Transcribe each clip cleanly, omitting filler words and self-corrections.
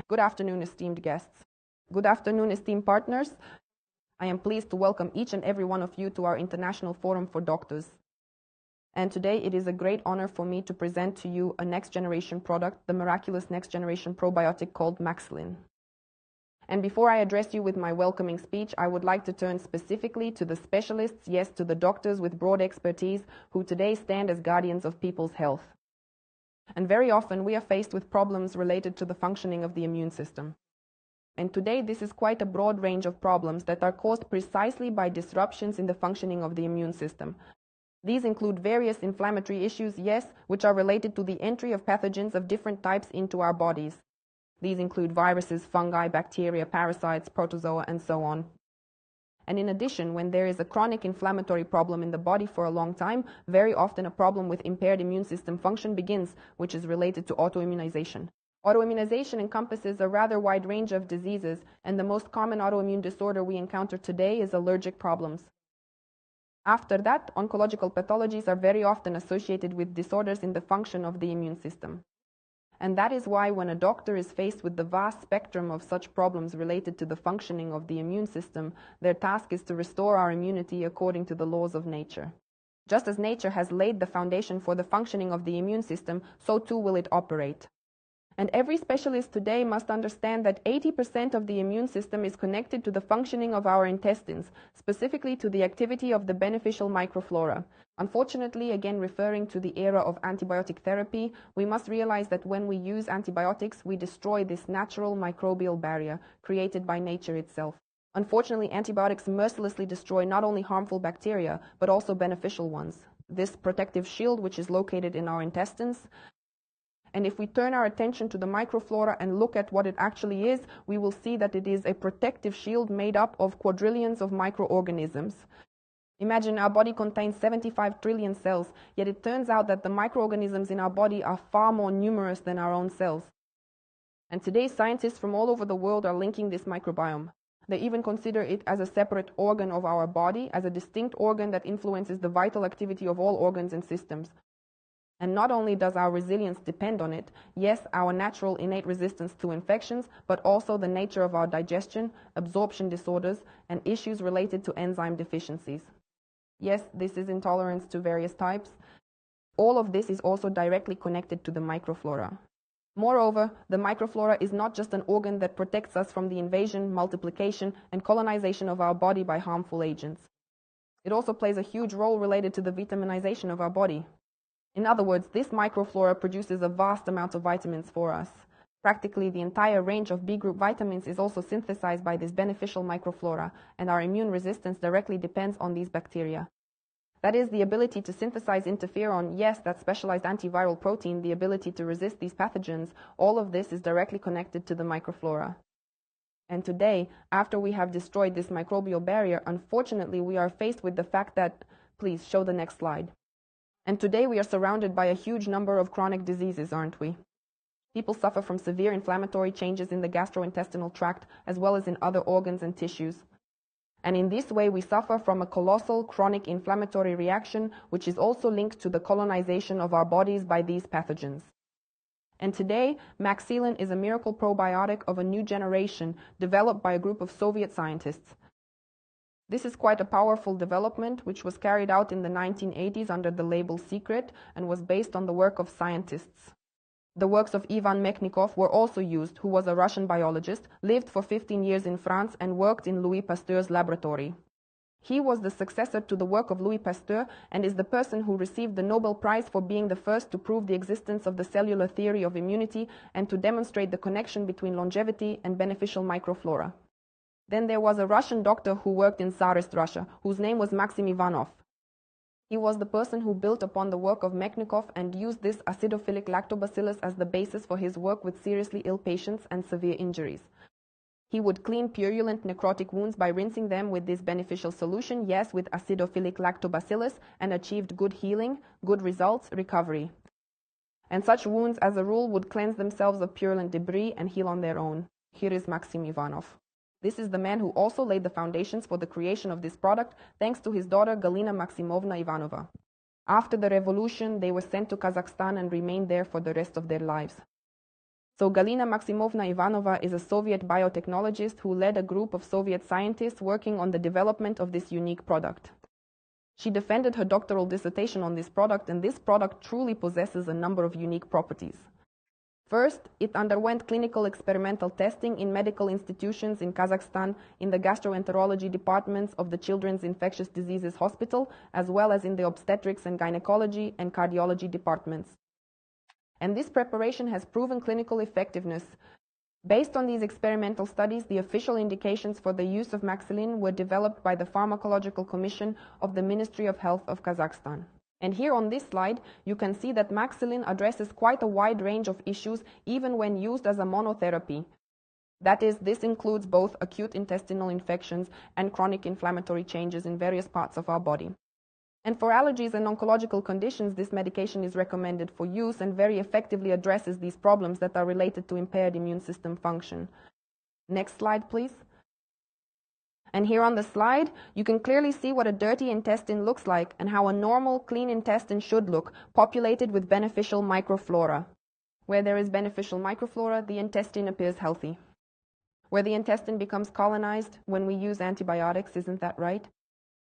Good afternoon, esteemed guests. Good afternoon, esteemed partners. I am pleased to welcome each and every one of you to our International Forum for Doctors. And today it is a great honor for me to present to you a next-generation product, the miraculous next-generation probiotic called Maxilin. And before I address you with my welcoming speech, I would like to turn specifically to the specialists, yes, to the doctors with broad expertise who today stand as guardians of people's health. And very often we are faced with problems related to the functioning of the immune system. And today this is quite a broad range of problems that are caused precisely by disruptions in the functioning of the immune system. These include various inflammatory issues, yes, which are related to the entry of pathogens of different types into our bodies. These include viruses, fungi, bacteria, parasites, protozoa, and so on. And in addition, when there is a chronic inflammatory problem in the body for a long time, very often a problem with impaired immune system function begins, which is related to autoimmunization. Autoimmunization encompasses a rather wide range of diseases, and the most common autoimmune disorder we encounter today is allergic problems. After that, oncological pathologies are very often associated with disorders in the function of the immune system. And that is why when a doctor is faced with the vast spectrum of such problems related to the functioning of the immune system, their task is to restore our immunity according to the laws of nature. Just as nature has laid the foundation for the functioning of the immune system, so too will it operate. And every specialist today must understand that 80% of the immune system is connected to the functioning of our intestines, specifically to the activity of the beneficial microflora. Unfortunately, again referring to the era of antibiotic therapy, we must realize that when we use antibiotics, we destroy this natural microbial barrier created by nature itself. Unfortunately, antibiotics mercilessly destroy not only harmful bacteria, but also beneficial ones. This protective shield, which is located in our intestines, and if we turn our attention to the microflora and look at what it actually is, we will see that it is a protective shield made up of quadrillions of microorganisms. Imagine our body contains 75 trillion cells, yet it turns out that the microorganisms in our body are far more numerous than our own cells. And today scientists from all over the world are linking this microbiome. They even consider it as a separate organ of our body, as a distinct organ that influences the vital activity of all organs and systems. And not only does our resilience depend on it, yes, our natural innate resistance to infections, but also the nature of our digestion, absorption disorders, and issues related to enzyme deficiencies. Yes, this is intolerance to various types. All of this is also directly connected to the microflora. Moreover, the microflora is not just an organ that protects us from the invasion, multiplication, and colonization of our body by harmful agents. It also plays a huge role related to the vitaminization of our body. In other words, this microflora produces a vast amount of vitamins for us. Practically the entire range of B group vitamins is also synthesized by this beneficial microflora, and our immune resistance directly depends on these bacteria. That is, the ability to synthesize interferon, yes, that specialized antiviral protein, the ability to resist these pathogens, all of this is directly connected to the microflora. And today, after we have destroyed this microbial barrier, unfortunately we are faced with the fact that, please show the next slide. And today we are surrounded by a huge number of chronic diseases, aren't we? People suffer from severe inflammatory changes in the gastrointestinal tract, as well as in other organs and tissues. And in this way, we suffer from a colossal chronic inflammatory reaction, which is also linked to the colonization of our bodies by these pathogens. And today, Maxilin is a miracle probiotic of a new generation developed by a group of Soviet scientists. This is quite a powerful development, which was carried out in the 1980s under the label Secret and was based on the work of scientists. The works of Ivan Mechnikov were also used, who was a Russian biologist, lived for 15 years in France, and worked in Louis Pasteur's laboratory. He was the successor to the work of Louis Pasteur and is the person who received the Nobel Prize for being the first to prove the existence of the cellular theory of immunity and to demonstrate the connection between longevity and beneficial microflora. Then there was a Russian doctor who worked in Tsarist Russia, whose name was Maxim Ivanov. He was the person who built upon the work of Mechnikov and used this acidophilic lactobacillus as the basis for his work with seriously ill patients and severe injuries. He would clean purulent necrotic wounds by rinsing them with this beneficial solution, yes, with acidophilic lactobacillus, and achieved good healing, good results, recovery. And such wounds, as a rule, would cleanse themselves of purulent debris and heal on their own. Here is Maxim Ivanov. This is the man who also laid the foundations for the creation of this product, thanks to his daughter Galina Maximovna Ivanova. After the revolution, they were sent to Kazakhstan and remained there for the rest of their lives. So Galina Maximovna Ivanova is a Soviet biotechnologist who led a group of Soviet scientists working on the development of this unique product. She defended her doctoral dissertation on this product, and this product truly possesses a number of unique properties. First, it underwent clinical experimental testing in medical institutions in Kazakhstan, in the gastroenterology departments of the Children's Infectious Diseases Hospital, as well as in the obstetrics and gynecology and cardiology departments. And this preparation has proven clinical effectiveness. Based on these experimental studies, the official indications for the use of Maxilin were developed by the Pharmacological Commission of the Ministry of Health of Kazakhstan. And here on this slide, you can see that Maxilin addresses quite a wide range of issues even when used as a monotherapy. That is, this includes both acute intestinal infections and chronic inflammatory changes in various parts of our body. And for allergies and oncological conditions, this medication is recommended for use and very effectively addresses these problems that are related to impaired immune system function. Next slide, please. And here on the slide, you can clearly see what a dirty intestine looks like and how a normal, clean intestine should look, populated with beneficial microflora. Where there is beneficial microflora, the intestine appears healthy. Where the intestine becomes colonized when we use antibiotics, isn't that right?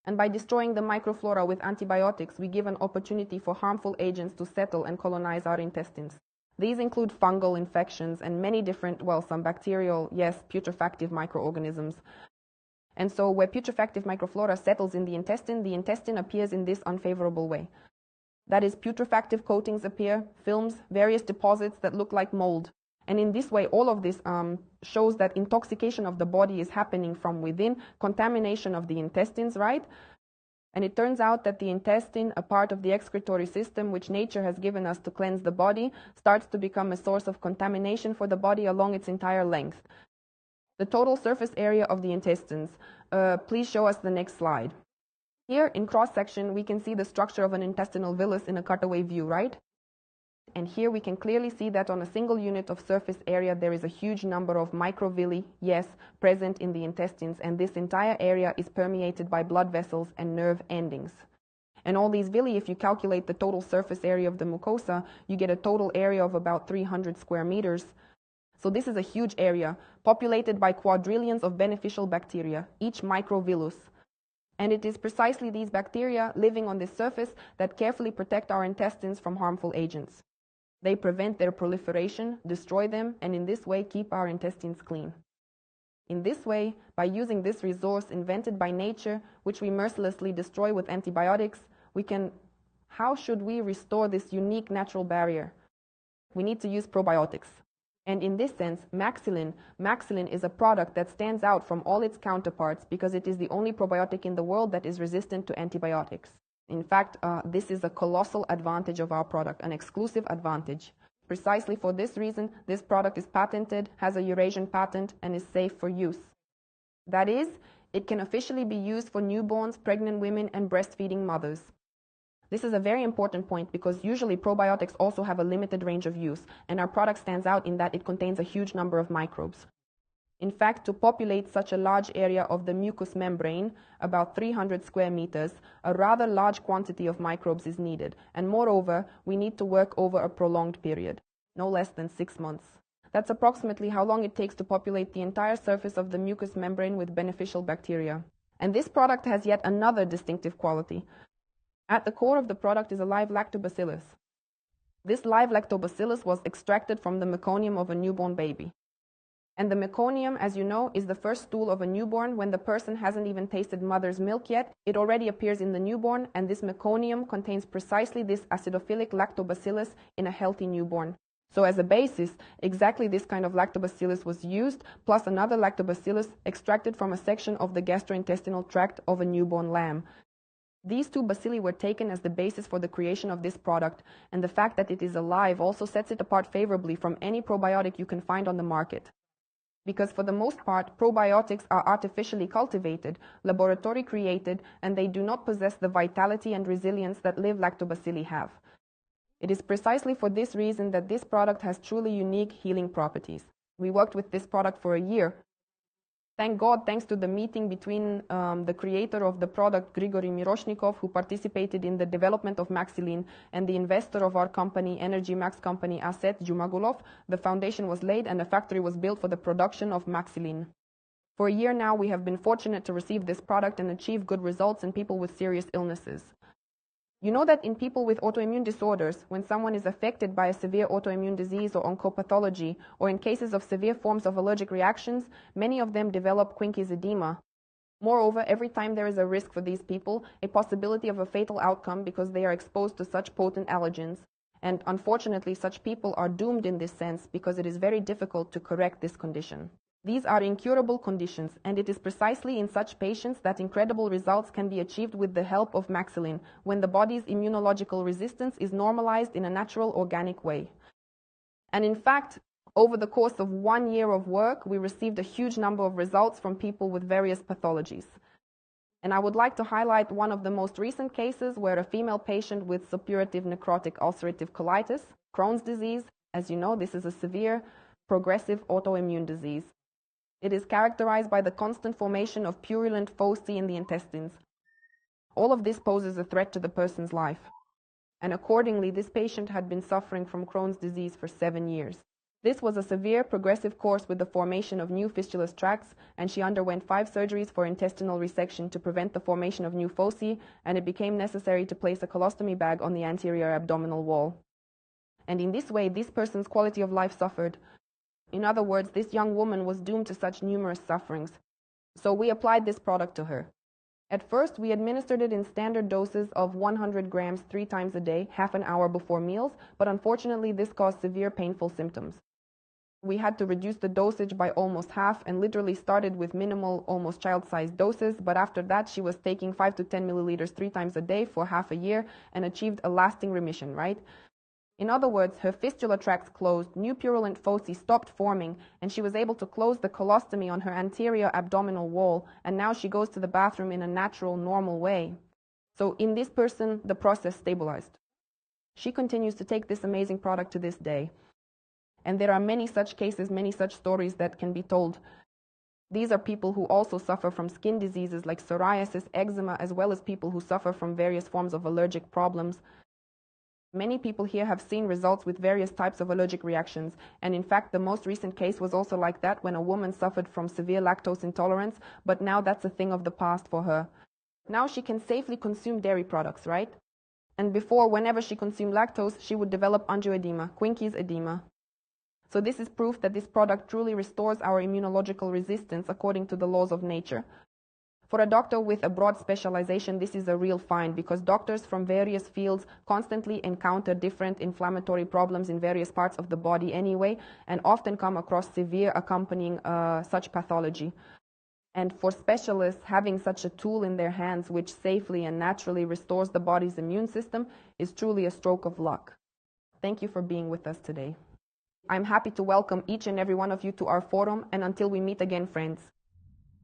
And by destroying the microflora with antibiotics, we give an opportunity for harmful agents to settle and colonize our intestines. These include fungal infections and many different, some bacterial, yes, putrefactive microorganisms. And so where putrefactive microflora settles in the intestine appears in this unfavorable way. That is, putrefactive coatings appear, films, various deposits that look like mold. And in this way, all of this shows that intoxication of the body is happening from within, contamination of the intestines, right? And it turns out that the intestine, a part of the excretory system which nature has given us to cleanse the body, starts to become a source of contamination for the body along its entire length. The total surface area of the intestines. Please show us the next slide. Here in cross-section, we can see the structure of an intestinal villus in a cutaway view, right? And here we can clearly see that on a single unit of surface area, there is a huge number of microvilli, yes, present in the intestines, and this entire area is permeated by blood vessels and nerve endings. And all these villi, if you calculate the total surface area of the mucosa, you get a total area of about 300 square meters. So this is a huge area, populated by quadrillions of beneficial bacteria, each microvillus. And it is precisely these bacteria living on this surface that carefully protect our intestines from harmful agents. They prevent their proliferation, destroy them, and in this way keep our intestines clean. In this way, by using this resource invented by nature, which we mercilessly destroy with antibiotics, how should we restore this unique natural barrier? We need to use probiotics. And in this sense, Maxilin is a product that stands out from all its counterparts because it is the only probiotic in the world that is resistant to antibiotics. In fact, this is a colossal advantage of our product, an exclusive advantage. Precisely for this reason, this product is patented, has a Eurasian patent, and is safe for use. That is, it can officially be used for newborns, pregnant women, and breastfeeding mothers. This is a very important point because usually probiotics also have a limited range of use, and our product stands out in that it contains a huge number of microbes. In fact, to populate such a large area of the mucous membrane, about 300 square meters, a rather large quantity of microbes is needed, and moreover, we need to work over a prolonged period, no less than 6 months. That's approximately how long it takes to populate the entire surface of the mucous membrane with beneficial bacteria. And this product has yet another distinctive quality. At the core of the product is a live lactobacillus. This live lactobacillus was extracted from the meconium of a newborn baby. And the meconium, as you know, is the first stool of a newborn. When the person hasn't even tasted mother's milk yet, it already appears in the newborn, and this meconium contains precisely this acidophilic lactobacillus in a healthy newborn. So as a basis, exactly this kind of lactobacillus was used, plus another lactobacillus extracted from a section of the gastrointestinal tract of a newborn lamb. These two bacilli were taken as the basis for the creation of this product, and the fact that it is alive also sets it apart favorably from any probiotic you can find on the market. Because for the most part, probiotics are artificially cultivated, laboratory created, and they do not possess the vitality and resilience that live lactobacilli have. It is precisely for this reason that this product has truly unique healing properties. We worked with this product for a year, Thank God, thanks to the meeting between the creator of the product, Grigory Miroshnikov, who participated in the development of Maxilin, and the investor of our company, Energy Max company, Asset Jumagulov, the foundation was laid and a factory was built for the production of Maxilin. For a year now, we have been fortunate to receive this product and achieve good results in people with serious illnesses. You know that in people with autoimmune disorders, when someone is affected by a severe autoimmune disease or oncopathology, or in cases of severe forms of allergic reactions, many of them develop Quincke's edema. Moreover, every time there is a risk for these people, a possibility of a fatal outcome because they are exposed to such potent allergens. And unfortunately, such people are doomed in this sense because it is very difficult to correct this condition. These are incurable conditions, and it is precisely in such patients that incredible results can be achieved with the help of Maxilin, when the body's immunological resistance is normalized in a natural, organic way. And in fact, over the course of 1 year of work, we received a huge number of results from people with various pathologies. And I would like to highlight one of the most recent cases where a female patient with suppurative necrotic ulcerative colitis, Crohn's disease, as you know, this is a severe, progressive autoimmune disease. It is characterized by the constant formation of purulent foci in the intestines. All of this poses a threat to the person's life. And accordingly, this patient had been suffering from Crohn's disease for 7 years. This was a severe progressive course with the formation of new fistulous tracts, and she underwent 5 surgeries for intestinal resection to prevent the formation of new foci, and it became necessary to place a colostomy bag on the anterior abdominal wall. And in this way, this person's quality of life suffered. In other words, this young woman was doomed to such numerous sufferings. So we applied this product to her. At first, we administered it in standard doses of 100 grams 3 times a day, half an hour before meals, but unfortunately this caused severe painful symptoms. We had to reduce the dosage by almost half and literally started with minimal, almost child-sized doses, but after that she was taking 5 to 10 milliliters 3 times a day for half a year and achieved a lasting remission, right? In other words, her fistula tracts closed, new purulent foci stopped forming, and she was able to close the colostomy on her anterior abdominal wall, and now she goes to the bathroom in a natural, normal way. So in this person, the process stabilized. She continues to take this amazing product to this day. And there are many such cases, many such stories that can be told. These are people who also suffer from skin diseases like psoriasis, eczema, as well as people who suffer from various forms of allergic problems. Many people here have seen results with various types of allergic reactions, and in fact the most recent case was also like that when a woman suffered from severe lactose intolerance, but now that's a thing of the past for her. Now she can safely consume dairy products, right? And before, whenever she consumed lactose, she would develop angioedema, Quincke's edema. So this is proof that this product truly restores our immunological resistance according to the laws of nature. For a doctor with a broad specialization, this is a real find because doctors from various fields constantly encounter different inflammatory problems in various parts of the body anyway, and often come across severe accompanying such pathology. And for specialists, having such a tool in their hands which safely and naturally restores the body's immune system is truly a stroke of luck. Thank you for being with us today. I'm happy to welcome each and every one of you to our forum, and until we meet again, friends.